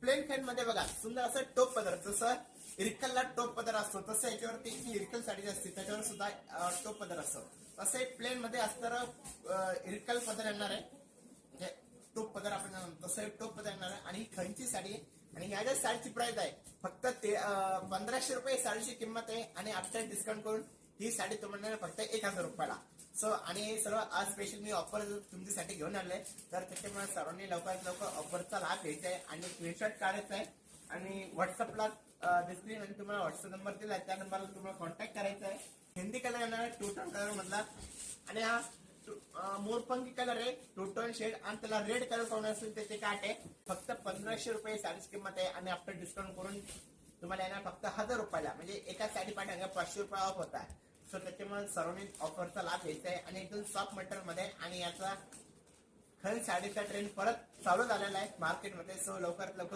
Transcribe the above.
Plain fan मध्ये बघा सुंदर असं टोप पदर, जसं इरकलला टोप पदर असतो तसं याच्यावरती जी इरकल साडी असते त्याच्यावर सुद्धा टोप पदर असतो. तसे प्लेन मध्ये असणार इरकल पदर येणार आहे, म्हणजे टोप पदर आपण म्हणतो तसं टोप पदर येणार आहे. आणि ही खंची साडी आहे आणि ह्या ज्या साडीची प्राइस आहे फक्त 1500 रुपये साडीची किंमत आहे. आणि आफ्टर डिस्काउंट करून ही साडी तुम्हाला फक्त 1000 रुपयाला. सो आणि हे सर्व आज स्पेशल मी ऑफर तुमच्यासाठी घेऊन आले, तर त्याच्यामुळे सर्वांनी लवकरात लवकर ऑफरचा लाभ घ्यायचा आहे आणि स्क्रीनशॉट काढायचा आहे. आणि व्हॉट्सअपला डिस्क्रिप्शन मध्ये तुम्हाला व्हॉट्सअप नंबर दिला, त्या नंबरला तुम्हाला कॉन्टॅक्ट करायचा आहे. हिंदी कलर येणार आहे 2 टोन कलर मधला, आणि हा मोरपंखी कलर आहे 2 टोन शेड, आणि त्याला रेड कलर कोण असेल त्याचे काट आहे. फक्त 1500 रुपये साडीची किंमत आहे आणि आफ्टर डिस्काउंट करून तुम्हाला येणार फक्त 1000 रुपयाला. म्हणजे एका साडी पाठवण्या 500 रुपये ऑफ होता आहे. सो त्याच्यामुळे सर्वांनी ऑफरचा लाभ घ्यायचा आहे. आणि एकदम सॉफ्ट मटेरियल मध्ये, आणि याचा खरंच साडीचा ट्रेंड परत चालू झालेला आहे मार्केटमध्ये. सो लवकरात लवकर